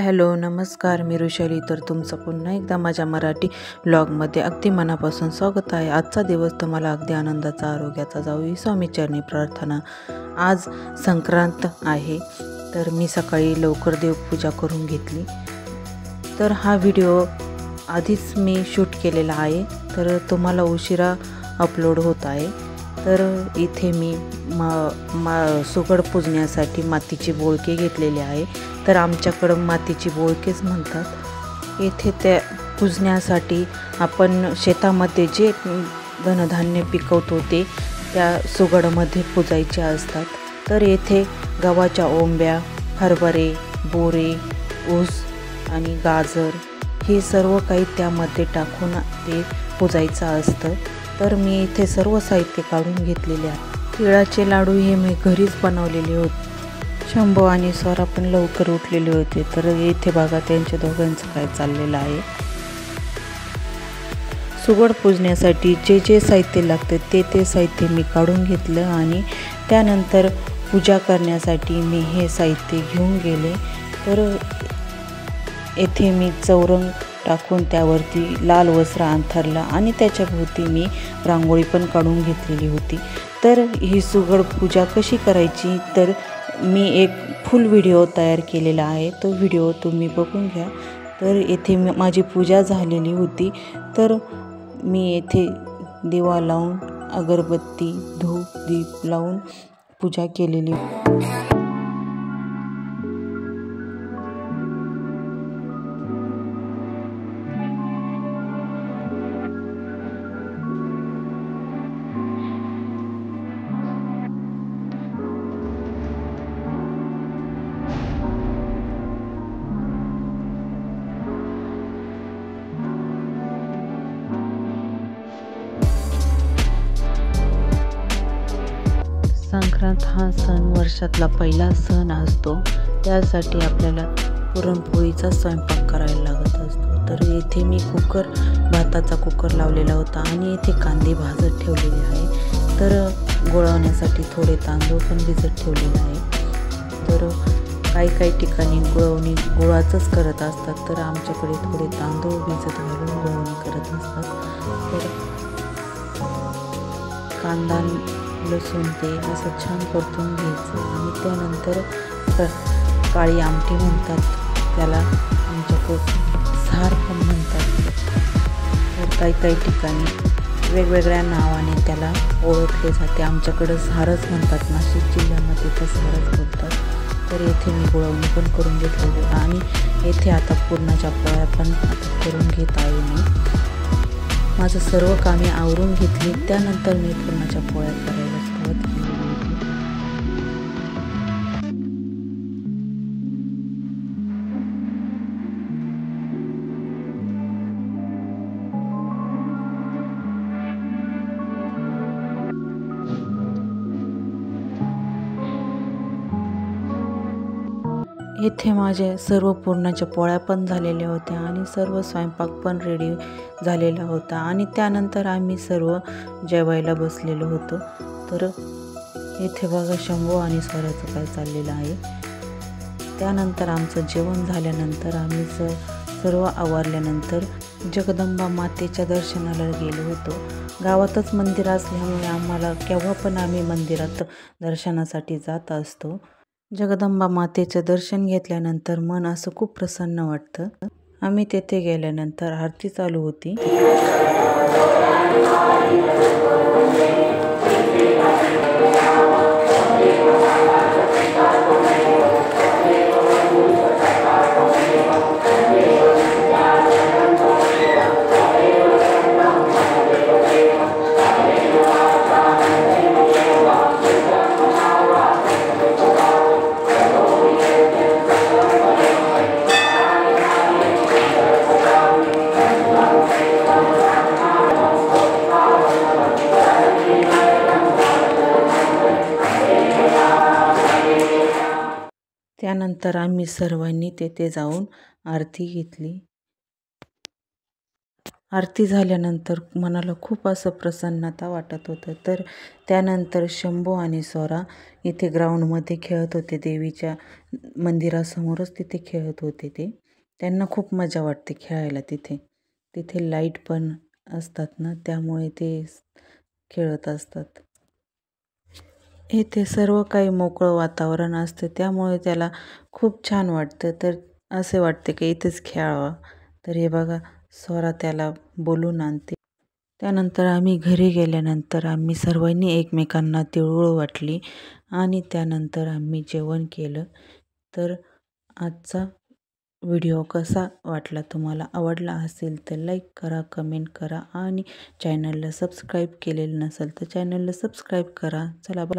Hello नमस्कार, मी ऋषाली. तर तुमचं पुन्हा एकदा माझ्या मराठी ब्लॉगमध्ये अगदी मनापासून स्वागत आहे. आजचा दिवस तुम्हाला अगदी आनंदाचा, आरोग्याचा जाऊ ही स्वामीचरणी प्रार्थना. आज संक्रांत आहे, तर मी सकाळी लवकर देवपूजा करून घेतली. तर हा व्हिडिओ आधीच मी शूट केलेला आहे, तर तुम्हाला उशिरा अपलोड होत आहे. तर इथे मी सुगड पूजण्यासाठी मातीची बोळके घेतलेले आहे. तर आमच्याकडं मातीची बोळकेच म्हणतात. येथे त्या पूजण्यासाठी आपण शेतामध्ये जे धनधान्य पिकवतो ते त्या सुगडमध्ये पूजायचे असतात. तर येथे गव्हाच्या ओंब्या, हरभरे, बोरे, ऊस आणि गाजर हे सर्व काही त्यामध्ये टाकून ते पूजायचं असतं. तर मी इथे सर्व साहित्य काढून घेतलेले आहे. तिळाचे लाडू हे मी घरीच बनवलेले होते. शंभू आणि स्वरा पण लवकर उठलेले होते. तर इथे बघा त्यांच्या दोघांचं काय चाललेलं आहे. सुगड पूजण्यासाठी जे जे साहित्य लागतं ते साहित्य मी काढून घेतलं आणि त्यानंतर पूजा करण्यासाठी मी हे साहित्य घेऊन गेले. तर येथे मी चौरंग टाकून त्यावरती लाल वस्त्र अंथरला आणि त्याच्याभोवती मी रांगोळी पण काढून घेतलेली होती. तर ही सुगड पूजा कशी करायची, तर मी एक फुल व्हिडिओ तयार केलेला आहे, तो व्हिडिओ तुम्ही बघून घ्या. तर येथे माझी पूजा झालेली होती. तर मी येथे दिवा लावून अगरबत्ती, धूप, दीप लावून पूजा केलेली. संक्रांत हा सण वर्षातला पहिला सण असतो. त्यासाठी आपल्याला पुरणपोळीचा स्वयंपाक करायला लागत असतो. तर येथे मी भाताचा कुकर लावलेला होता आणि येथे कांदे भाजत ठेवलेले आहे. तर गुळवण्यासाठी थोडे तांदूळ पण भिजत ठेवलेले आहे. तर काही ठिकाणी गुळाचंच करत असतात, तर आमच्याकडे थोडे तांदूळ भिजत घालून गुळवणी करत असतात. तर कांदा, लसूण ते असं छान परतून घ्यायचं आणि त्यानंतर काळी आमटी म्हणतात त्याला, आमच्याकडं सार पण म्हणतात. तर काही ठिकाणी वेगवेगळ्या नावाने त्याला ओळखले जाते. आमच्याकडं सारच म्हणतात, नाशिक जिल्ह्यामध्ये तर सारच बोलतात. तर येथे मी गुळवणी पण करून घेतलेली आणि येथे आता पुरणाच्या पोळ्या पण आता करून घेत आहे. मी माझं सर्व कामे आवरून घेतली. त्यानंतर मी पुरणाच्या पोळ्या करायला सुरुवात केली होती. येथे माझ्या सर्व पुरणाच्या पोळ्या पण झालेल्या होत्या आणि सर्व स्वयंपाक पण रेडी झालेला होता आणि त्यानंतर आम्ही सर्व जेवायला बसलेलो होतो. तर येथे बघा शंभू आणि स्वराचं काय चाललेलं आहे. त्यानंतर आमचं जेवण झाल्यानंतर आम्ही सर्व आवरल्यानंतर जगदंबा मातेच्या दर्शनाला गेलो होतो. गावातच मंदिर असल्यामुळे आम्हाला केव्हा पण आम्ही मंदिरात दर्शनासाठी जात असतो. जगदंबा मातेचं दर्शन घेतल्यानंतर मन असं खूप प्रसन्न वाटतं. आम्ही तेथे गेल्यानंतर आरती चालू होती. त्यानंतर आम्ही सर्वांनी तेथे जाऊन आरती घेतली. आरती झाल्यानंतर मनाला खूप असं प्रसन्नता वाटत होतं. तर त्यानंतर शंभू आणि स्वरा इथे ग्राउंडमध्ये खेळत होते. देवीच्या मंदिरासमोरच तिथे खेळत होते ते. त्यांना खूप मजा वाटते खेळायला तिथे. तिथे लाईट पण असतात ना, त्यामुळे ते खेळत असतात. इथे सर्व काही मोकळं वातावरण असतं, त्यामुळे त्याला खूप छान वाटतं. तर असे वाटते की इथेच खेळावं. तर हे बघा, स्वरा त्याला बोलून आणते. त्यानंतर आम्ही घरी गेल्यानंतर आम्ही सर्वांनी एकमेकांना तिळगुळ वाटली आणि त्यानंतर आम्ही जेवण केलं. तर आजचा व्हिडिओ कसा वाटला तुम्हाला? आवडला असेल तर लाईक करा, कमेंट करा आणि चॅनलला सबस्क्राईब केलेलं नसेल तर चॅनलला सबस्क्राईब करा. चला, बाय.